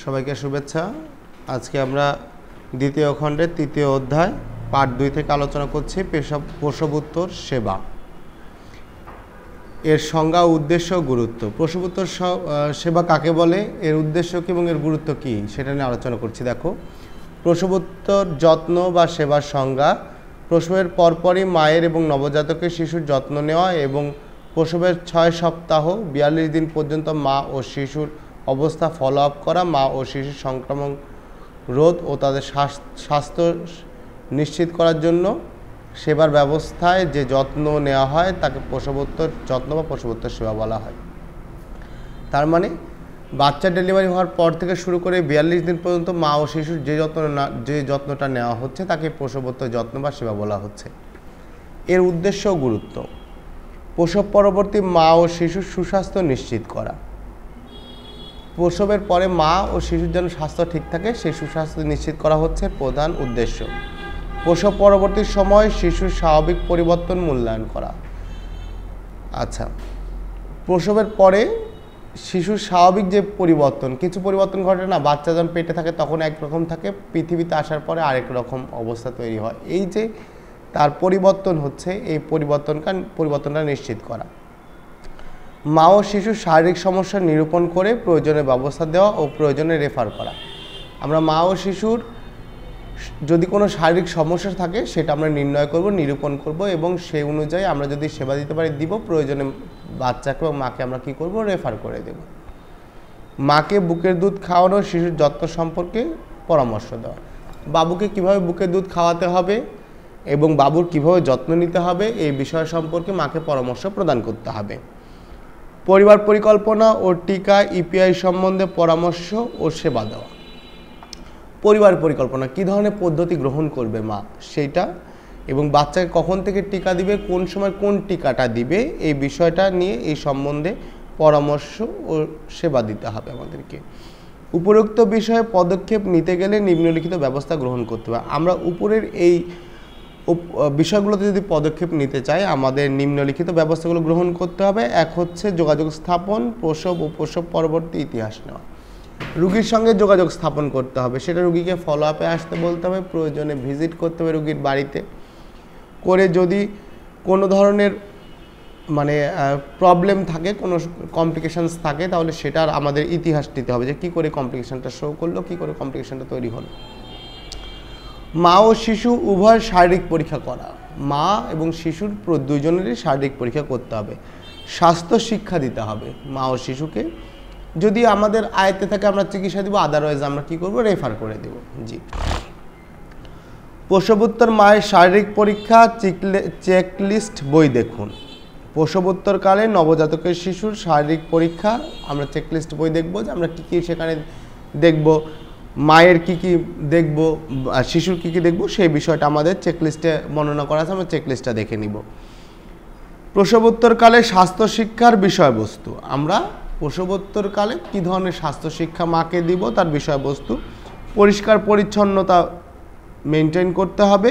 সবাইকে শুভেচ্ছা। আজকে আমরা দ্বিতীয় খণ্ডের তৃতীয় অধ্যায় পার্ট 2 থেকে আলোচনা করছি প্রসবোত্তর সেবা। এর সংজ্ঞা, উদ্দেশ্য, গুরুত্ব। প্রসবোত্তর সেবা কাকে বলে, এর উদ্দেশ্য কী এবং এর গুরুত্ব কী সেটা নিয়ে আলোচনা করছি। দেখো, প্রসবোত্তর যত্ন বা সেবার সংজ্ঞা: প্রসবের পরপরই মায়ের এবং নবজাতকের শিশুর যত্ন নেওয়া এবং প্রসবের 6 সপ্তাহ 42 দিন পর্যন্ত মা ও শিশুর অবস্থা ফলো আপ করা, মা ও শিশুর সংক্রমণ রোধ ও তাদের স্বাস্থ্য নিশ্চিত করার জন্য সেবার ব্যবস্থায় যে যত্ন নেওয়া হয় তাকে প্রসবোত্তর যত্ন বা প্রসবোত্তর সেবা বলা হয়। তার মানে বাচ্চা ডেলিভারি হওয়ার পর থেকে শুরু করে 42 দিন পর্যন্ত মা ও শিশুর যে যত্নটা নেওয়া হচ্ছে তাকে প্রসবোত্তর যত্ন বা সেবা বলা হচ্ছে। এর উদ্দেশ্য ও গুরুত্ব: প্রসব পরবর্তী মা ও শিশুর সুস্বাস্থ্য নিশ্চিত করা। প্রসবের পরে মা ও শিশুর যেন স্বাস্থ্য ঠিক থাকে সেই সুস্বাস্থ্য নিশ্চিত করা হচ্ছে প্রধান উদ্দেশ্য। প্রসব পরবর্তী সময় শিশুর স্বাভাবিক পরিবর্তন মূল্যায়ন করা। আচ্ছা, প্রসবের পরে শিশুর স্বাভাবিক যে পরিবর্তন, কিছু পরিবর্তন ঘটে না, বাচ্চা যখন পেটে থাকে তখন একরকম থাকে, পৃথিবীতে আসার পরে আরেক রকম অবস্থা তৈরি হয়। এই যে তার পরিবর্তন হচ্ছে, এই পরিবর্তনটা নিশ্চিত করা। মা ও শিশুর শারীরিক সমস্যা নিরূপণ করে প্রয়োজনীয় ব্যবস্থা দেওয়া ও প্রয়োজনে রেফার করা। আমরা মা ও শিশুর যদি কোনো শারীরিক সমস্যা থাকে সেটা আমরা নির্ণয় করব, নিরূপণ করব এবং সেই অনুযায়ী আমরা যদি সেবা দিতে পারি দিব, প্রয়োজনে বাচ্চাকে এবং মাকে আমরা কী করব, রেফার করে দেব। মাকে বুকের দুধ খাওয়ানো, শিশুর যত্ন সম্পর্কে পরামর্শ দেওয়া। বাবুকে কিভাবে বুকের দুধ খাওয়াতে হবে এবং বাবুর কিভাবে যত্ন নিতে হবে এই বিষয় সম্পর্কে মাকে পরামর্শ প্রদান করতে হবে। পরিবার পরিকল্পনা ও টিকা ইপিআই সম্বন্ধে পরামর্শ ও সেবা দেওয়া। পরিবার পরিকল্পনা, কী ধরনের পদ্ধতি গ্রহণ করবে মা সেইটা, এবং বাচ্চাকে কখন থেকে টিকা দিবে, কোন সময় কোন টিকাটা দিবে এই বিষয়টা নিয়ে এই সম্বন্ধে পরামর্শ ও সেবা দিতে হবে আমাদেরকে। উপরোক্ত বিষয়ে পদক্ষেপ নিতে গেলে নিম্নলিখিত ব্যবস্থা গ্রহণ করতে হবে। আমরা উপরের এই বিষয়গুলোতে যদি পদক্ষেপ নিতে চাই আমাদের নিম্নলিখিত ব্যবস্থাগুলো গ্রহণ করতে হবে। এক হচ্ছে যোগাযোগ স্থাপন, প্রসব ও প্রসব পরবর্তী ইতিহাস নেওয়া। রুগীর সঙ্গে যোগাযোগ স্থাপন করতে হবে, সেটা রুগীকে ফলো আপে আসতে বলতে হবে, প্রয়োজনে ভিজিট করতে হবে রুগীর বাড়িতে করে। যদি কোনো ধরনের প্রবলেম থাকে, কোনো কমপ্লিকেশানস থাকে, তাহলে সেটার আমাদের ইতিহাস নিতে হবে যে কী করে কমপ্লিকেশানটা শো করলো, কী করে কমপ্লিকেশানটা তৈরি হলো। মা ও শিশু উভয় শারীরিক পরীক্ষা করা। মা এবং শিশুর দুইজনেরই শারীরিক পরীক্ষা করতে হবে। স্বাস্থ্য শিক্ষা দিতে হবে মা ও শিশুকে। যদি আমাদের আয়ত্তে থাকে আমরা চিকিৎসা দিব, আদারওয়াইজ আমরা কী করব, রেফার করে দেব। জি। প্রসবোত্তর মায়ের শারীরিক পরীক্ষা চেকলিস্ট বই দেখুন। প্রসবোত্তরকালে নবজাতকের শিশুর শারীরিক পরীক্ষা আমরা চেকলিস্ট বই দেখব, যে আমরা কী কী সেখানে দেখব, মায়ের কী কী দেখব, শিশুর কী কী দেখব, সেই বিষয়টা আমাদের চেকলিস্টে বর্ণনা করা আছে, আমরা চেকলিস্টটা দেখে নিব। প্রসবোত্তরকালে স্বাস্থ্য শিক্ষার বিষয়বস্তু। আমরা প্রসবোত্তরকালে কী ধরনের স্বাস্থ্য শিক্ষা মাকে দিব তার বিষয়বস্তু। পরিষ্কার পরিচ্ছন্নতা মেনটেন করতে হবে।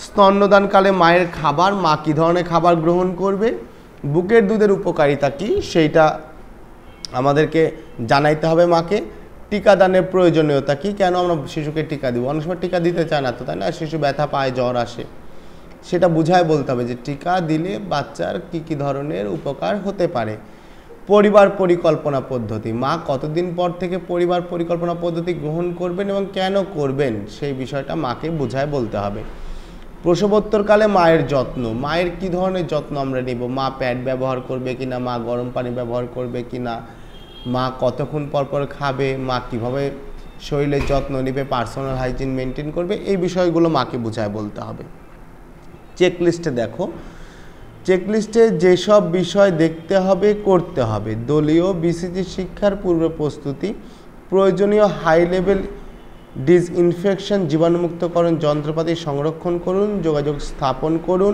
স্তন্যদানকালে মায়ের খাবার, মা কী ধরনের খাবার গ্রহণ করবে, বুকের দুধের উপকারিতা কী সেইটা আমাদেরকে জানাইতে হবে মাকে। টিকাদানের প্রয়োজনীয়তা কী, কেন আমরা শিশুকে টিকা দিব, অনেক সময় টিকা দিতে চায় না তো, তাই না, শিশু ব্যথা পায়, জ্বর আসে, সেটা বুঝায় বলতে হবে যে টিকা দিলে বাচ্চার কী কী ধরনের উপকার হতে পারে। পরিবার পরিকল্পনা পদ্ধতি, মা কতদিন পর থেকে পরিবার পরিকল্পনা পদ্ধতি গ্রহণ করবেন এবং কেন করবেন সেই বিষয়টা মাকে বুঝায় বলতে হবে। প্রসবোত্তরকালে মায়ের যত্ন, মায়ের কী ধরনের যত্ন আমরা নেব, মা প্যাড ব্যবহার করবে কিনা, মা গরম পানি ব্যবহার করবে কিনা, মা কতক্ষণ পর পর খাবে, মা কীভাবে শরীরের যত্ন নেবে, পার্সোনাল হাইজিন মেনটেন করবে, এই বিষয়গুলো মাকে বুঝায় বলতে হবে। চেকলিস্টে দেখো, চেকলিস্টে যেসব বিষয় দেখতে হবে, করতে হবে: দলীয় বিসিজি শিক্ষার পূর্ব প্রস্তুতি, প্রয়োজনীয় হাই লেভেল ডিসইনফেকশন, জীবাণুমুক্তকরণ যন্ত্রপাতি সংরক্ষণ করুন, যোগাযোগ স্থাপন করুন,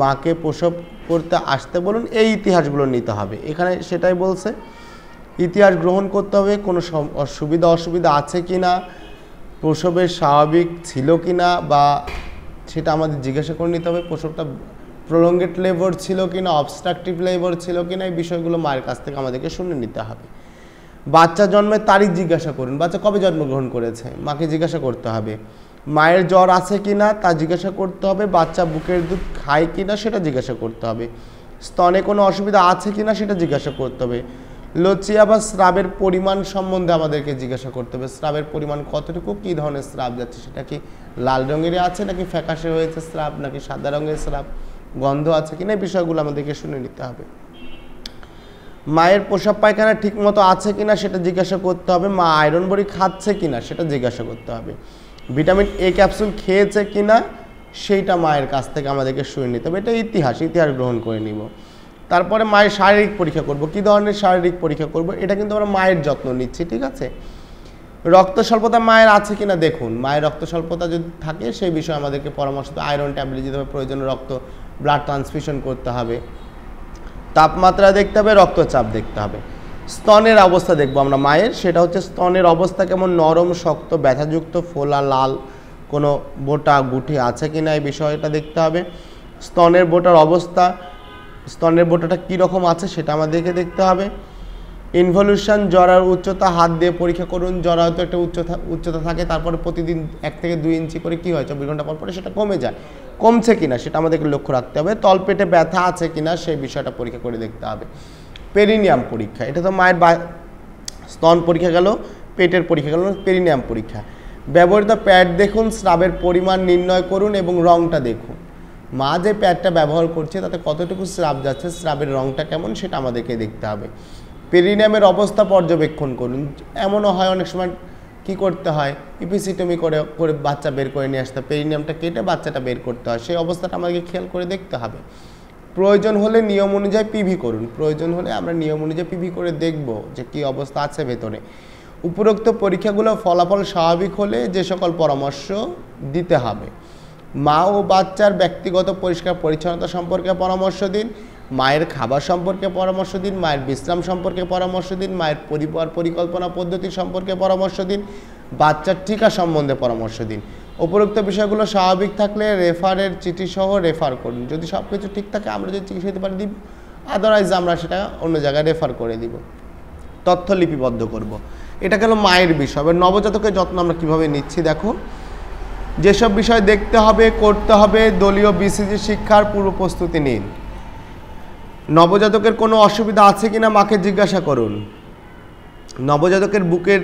মাকে প্রসব করতে আসতে বলুন, এই ইতিহাসগুলো নিতে হবে। এখানে সেটাই বলছে, ইতিহাস গ্রহণ করতে হবে, কোনো অসুবিধা আছে কি না, প্রসবের স্বাভাবিক ছিল কি না বা সেটা আমাদের জিজ্ঞাসা করে নিতে হবে, প্রসবটা প্রলঙ্গেড লেবার ছিল কিনা, অবস্ট্রাকটিভ লেবার ছিল কিনা, এই বিষয়গুলো মায়ের কাছ থেকে আমাদেরকে শুনে নিতে হবে। বাচ্চা জন্মের তারিখ জিজ্ঞাসা করুন, বাচ্চা কবে জন্মগ্রহণ করেছে, মাকে জিজ্ঞাসা করতে হবে। মায়ের জ্বর আছে কিনা তা জিজ্ঞাসা করতে হবে। বাচ্চা বুকের দুধ খায় কিনা সেটা জিজ্ঞাসা করতে হবে। স্তনে কোনো অসুবিধা আছে কিনা সেটা জিজ্ঞাসা করতে হবে। লচিয়া বা স্রাবের পরিমাণ সম্বন্ধে আমাদেরকে জিজ্ঞাসা করতে হবে, স্রাবের পরিমাণ কতটুকু, কী ধরনের স্রাব যাচ্ছে, সেটা কি লাল রঙের আছে নাকি ফ্যাকাশে হয়েছে স্রাব, নাকি সাদা রঙের স্রাব, গন্ধ আছে কিনা, এই বিষয়গুলো আমাদেরকে শুনে নিতে হবে। মায়ের প্রসাব পায়খানা ঠিক মতো আছে কিনা সেটা জিজ্ঞাসা করতে হবে। মা আয়রন বড়ি খাচ্ছে কিনা সেটা জিজ্ঞাসা করতে হবে। ভিটামিন এ ক্যাপসুল খেয়েছে কিনা সেইটা মায়ের কাছ থেকে আমাদেরকে শুনে নিতে হবে। এটা ইতিহাস গ্রহণ করে নিব। তারপরে মায়ের শারীরিক পরীক্ষা করব। কী ধরনের শারীরিক পরীক্ষা করব, এটা কিন্তু আমরা মায়ের যত্ন নিচ্ছি, ঠিক আছে। রক্ত স্বল্পতা মায়ের আছে কিনা দেখুন, মায়ের রক্ত স্বল্পতা যদি থাকে সেই বিষয়ে আমাদেরকে পরামর্শ দিতে, আয়রন ট্যাবলেট দিতে হবে, প্রয়োজনে রক্ত ব্লাড ট্রান্সফিউশন করতে হবে, তাপমাত্রা দেখতে হবে, রক্তচাপ দেখতে হবে। স্তনের অবস্থা দেখবো আমরা মায়ের, সেটা হচ্ছে স্তনের অবস্থা কেমন, নরম, শক্ত, ব্যথাযুক্ত, ফোলা, লাল, কোনো বোটা গুঠি আছে কিনা এই বিষয়টা দেখতে হবে। স্তনের বোটার অবস্থা, স্তনের বোটাটা কীরকম আছে সেটা আমাদেরকে দেখতে হবে। ইনভলিউশন, জরার উচ্চতা হাত দিয়ে পরীক্ষা করুন। জরায়ু তো একটা উচ্চতা থাকে, তারপরে প্রতিদিন 1 থেকে 2 ইঞ্চি করে কী হয় 24 ঘন্টা পর পরে সেটা কমে যায়, কমছে কিনা সেটা আমাদেরকে লক্ষ্য রাখতে হবে। তলপেটে ব্যথা আছে কিনা সেই বিষয়টা পরীক্ষা করে দেখতে হবে। পেরিনিয়াম পরীক্ষা, এটা তো মায়ের স্তন পরীক্ষা গেল, পেটের পরীক্ষা গেল, পেরিনিয়াম পরীক্ষা। ব্যবহৃত প্যাড দেখুন, স্রাবের পরিমাণ নির্ণয় করুন এবং রঙটা দেখুন। মা যে প্যাডটা ব্যবহার করছে তাতে কতটুকু স্রাব যাচ্ছে, স্রাবের রঙটা কেমন সেটা আমাদেরকে দেখতে হবে। পেরিনিয়ামের অবস্থা পর্যবেক্ষণ করুন। এমনও হয় অনেক সময় কি করতে হয়, ইপিসিটমি করে করে বাচ্চা বের করে নিয়ে আসতে, পেরিনিয়ামটা কেটে বাচ্চাটা বের করতে হয়, সেই অবস্থাটা আমাদেরকে খেয়াল করে দেখতে হবে। প্রয়োজন হলে নিয়ম অনুযায়ী পিভি করুন, প্রয়োজন হলে আমরা নিয়ম অনুযায়ী পিভি করে দেখব যে কী অবস্থা আছে ভেতরে। উপরোক্ত পরীক্ষাগুলো ফলাফল স্বাভাবিক হলে যে সকল পরামর্শ দিতে হবে। মা ও বাচ্চার ব্যক্তিগত পরিষ্কার পরিচ্ছন্নতা সম্পর্কে পরামর্শ দিন, মায়ের খাবার সম্পর্কে পরামর্শ দিন, মায়ের বিশ্রাম সম্পর্কে পরামর্শ দিন, মায়ের পরিবার পরিকল্পনা পদ্ধতি সম্পর্কে পরামর্শ দিন, বাচ্চার টিকা সম্বন্ধে পরামর্শ দিন। উপরোক্ত বিষয়গুলো স্বাভাবিক থাকলে রেফারের চিঠি সহ রেফার করুন। যদি সব কিছু ঠিক থাকে আমরা যদি চিকিৎসা দিতে পারি দিব, আদারওয়াইজ আমরা সেটা অন্য জায়গায় রেফার করে দিব, তথ্য লিপিবদ্ধ করব। এটা গেল মায়ের বিষয়। এবার নবজাতকের যত্ন আমরা কীভাবে নিচ্ছি দেখো। যেসব বিষয় দেখতে হবে, করতে হবে, দলীয় বিসিজি শিক্ষার পূর্ব প্রস্তুতি নিন। নবজাতকের কোনো অসুবিধা আছে কিনা মাকে জিজ্ঞাসা করুন। নবজাতকের বুকের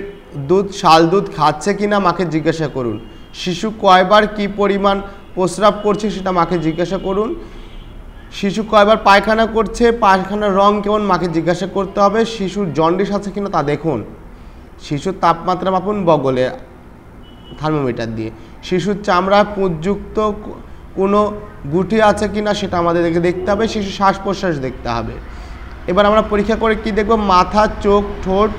দুধ, শাল দুধ খাচ্ছে কিনা মাকে জিজ্ঞাসা করুন। শিশু কয়বার কী পরিমাণ প্রস্রাব করছে সেটা মাকে জিজ্ঞাসা করুন। শিশু কয়বার পায়খানা করছে, পায়খানার রং কেমন মাকে জিজ্ঞাসা করতে হবে। শিশুর জন্ডিস আছে কিনা তা দেখুন। শিশুর তাপমাত্রা মাপুন বগলে থার্মোমিটার দিয়ে। শিশুর চামড়া পুঁজযুক্ত কোনো গুটি আছে কিনা সেটা আমাদেরকে দেখতে হবে। শিশু শ্বাস প্রশ্বাস দেখতে হবে। এবার আমরা পরীক্ষা করে কি দেখব, মাথা, চোখ, ঠোঁট,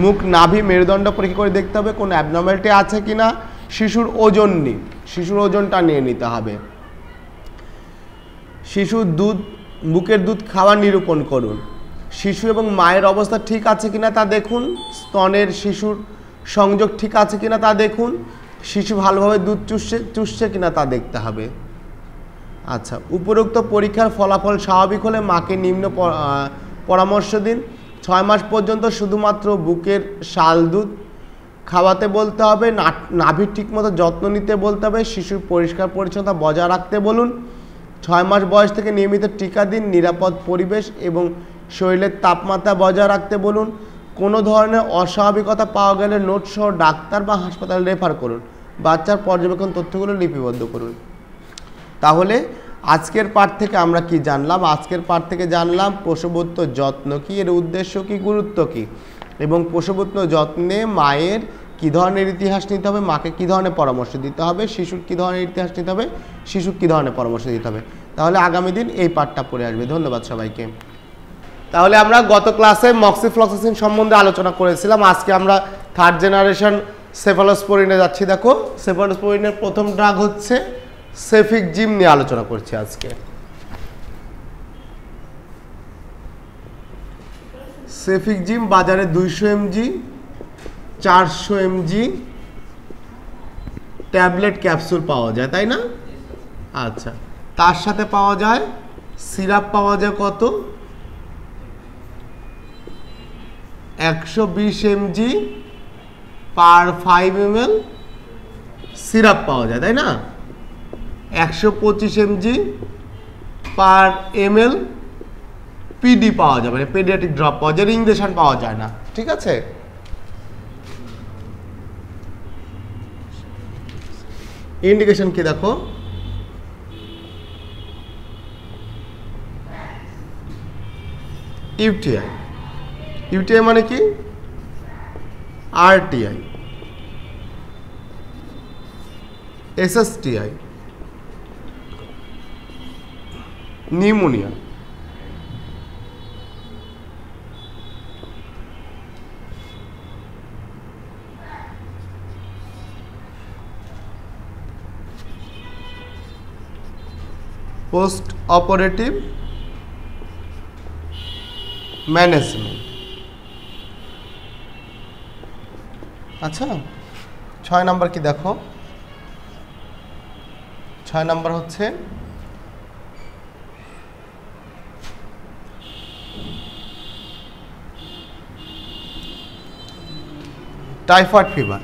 মুখ, নাভি, মেরুদণ্ড পরীক্ষা করে দেখতে হবে কোনো অ্যাবনর্মালিটি আছে কিনা। শিশুর ওজন নিন, শিশুর ওজনটা নিয়ে নিতে হবে। শিশুর দুধ, বুকের দুধ খাওয়া নিরূপণ করুন। শিশু এবং মায়ের অবস্থা ঠিক আছে কিনা তা দেখুন। স্তনের শিশুর সংযোগ ঠিক আছে কিনা তা দেখুন। শিশু ভালোভাবে দুধ চুষছে কিনা তা দেখতে হবে। আচ্ছা, উপরোক্ত পরীক্ষার ফলাফল স্বাভাবিক হলে মাকে নিম্ন পরামর্শ দিন। 6 মাস পর্যন্ত শুধুমাত্র বুকের শাল দুধ খাওয়াতে বলতে হবে, নাভির ঠিকমতো যত্ন নিতে বলতে হবে, শিশুর পরিষ্কার পরিচ্ছন্নতা বজায় রাখতে বলুন। 6 মাস বয়স থেকে নিয়মিত টিকা দিন, নিরাপদ পরিবেশ এবং শরীরের তাপমাত্রা বজায় রাখতে বলুন। কোনো ধরনের অস্বাভাবিকতা পাওয়া গেলে নোট সহ ডাক্তার বা হাসপাতালে রেফার করুন। বাচ্চার পর্যবেক্ষণ তথ্যগুলো লিপিবদ্ধ করুন। তাহলে আজকের পাঠ থেকে আমরা কি জানলাম? আজকের পাঠ থেকে জানলাম প্রসবোত্তর যত্ন কী, এর উদ্দেশ্য কী, গুরুত্ব কী, এবং প্রসবোত্তর যত্নে মায়ের কী ধরনের ইতিহাস নিতে হবে, মাকে কী ধরনের পরামর্শ দিতে হবে, শিশুর কী ধরনের ইতিহাস নিতে হবে, শিশুর কী ধরনের পরামর্শ দিতে হবে। তাহলে আগামী দিন এই পাঠটা পড়ে আসবে। ধন্যবাদ সবাইকে। তাহলে আমরা গত ক্লাসে মক্সিফ্লক্সাসিন সম্বন্ধে আলোচনা করেছিলাম। আজকে আমরা 3rd জেনারেশন সেফালোস্পোরিনে যাচ্ছি। দেখো, সেফালোস্পোরিনের প্রথম ড্রাগ হচ্ছে সেফিকজিম নিয়ে আলোচনা করছি আজকে। সেফিকজিম বাজারে 200 mg, 400 mg ট্যাবলেট ক্যাপসুল পাওয়া যায়, তাই না? আচ্ছা, তার সাথে পাওয়া যায় সিরাপ, পাওয়া যায় কত? 120 mg পার 5 ml সিরাপ পাওয়া যায়, তাই না? 125 mg পার ml পিডি পাওয়া যায়, মানে পেডিয়াট্রিক ড্রপ পাওয়া যায়, ইনজেকশন পাওয়া যায় না। ঠিক আছে, ইন্ডিকেশন কি দেখো, ইউটিআই। ইউটিআই মানে কি? RTI, SSTI, pneumonia, post operative management. আচ্ছা, 6 নম্বর কি দেখো, 6 নম্বর হচ্ছে typhoid fever.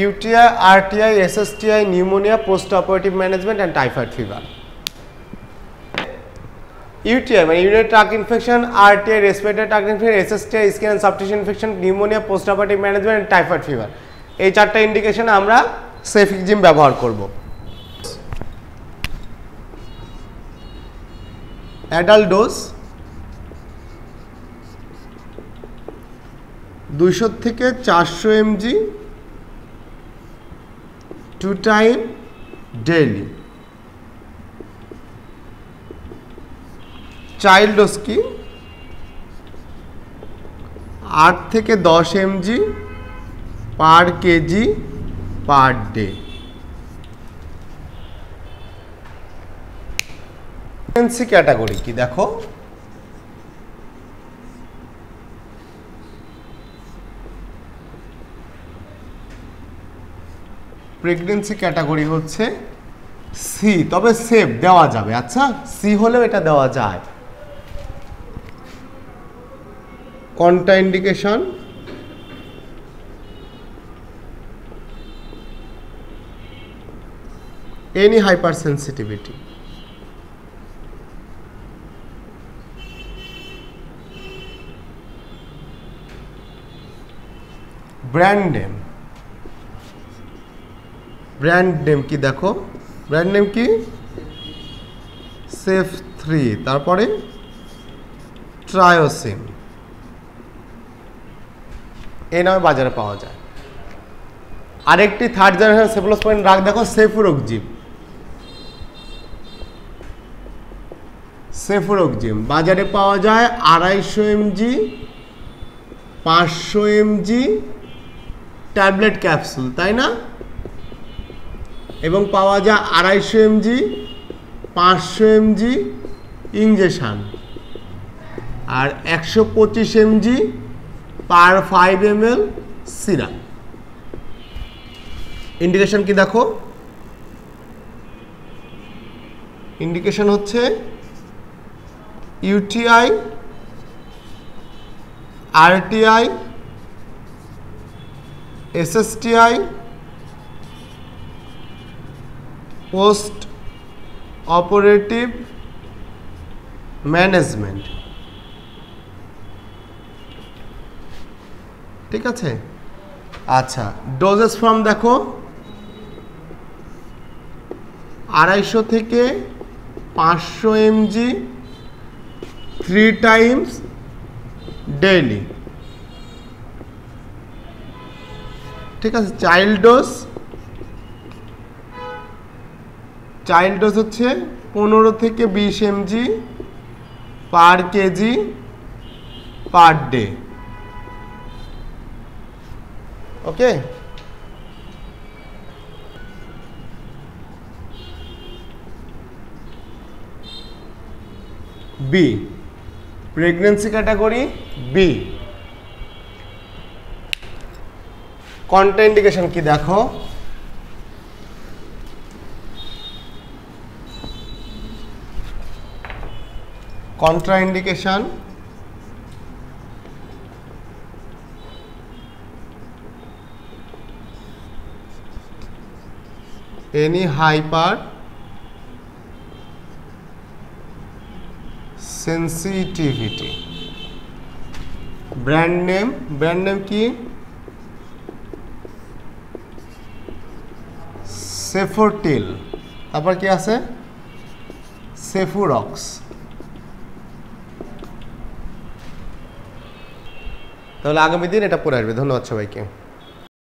UTI, RTI, SSTI, pneumonia, post-operative management and typhoid fever. UTI মানে urinary tract infection, RTI respiratory tract infection, SSTI skin and soft tissue infection, pneumonia, post-operative management and typhoid fever। এই 4টা ইন্ডিকেশনে আমরা cefixime ব্যবহার করব। Adult dose 200 থেকে 400 mg 2 time daily. Child dose কি? 8 থেকে 10 mg per KG per day. Pregnancy category কি দেখো, প্রেগন্যান্সি ক্যাটাগরি হচ্ছে সি, তবে সেফ দেওয়া যাবে। আচ্ছা, সি হলেও এটা দেওয়া যায়। Contraindication any hypersensitivity, brand name. Brand name কি দেখো, ব্র্যান্ড নেম কি? সেফ 3, তারপরে ট্রায়োসিন, এই নামে বাজারে পাওয়া যায়। আরেকটি 3rd জেনারেশন সেফলোস্পোরিন ড্রাগ দেখো, সেফুরোক্সিম। সেফুরোক্সিম বাজারে পাওয়া যায় 250 mg 500 mg ট্যাবলেট ক্যাপসুল, তাই না? এবং পাওয়া যায় 250 mg 500 mg ইনজেকশন, আর 125 mg per 5 ml syrup. Indication কি দেখো, ইন্ডিকেশন হচ্ছে UTI, RTI, SSTI, post operative management. ঠিক আছে, আচ্ছা, ডোজেস ফর্ম দেখো, 250 থেকে 500 mg 3 টাইমস ডেইলি। ঠিক আছে, চাইল্ড ডোজ হচ্ছে 15 থেকে 20 mg per KG per day. Okay, B, pregnancy category B. Contraindication কি দেখো, contraindication any hypersensitivity. Brand name কি? সেফোরটিল। তারপর কি আছে? সেফুরক্স। তাহলে আগামী দিন এটা পড়ে আসবে। ধন্যবাদ সবাইকে।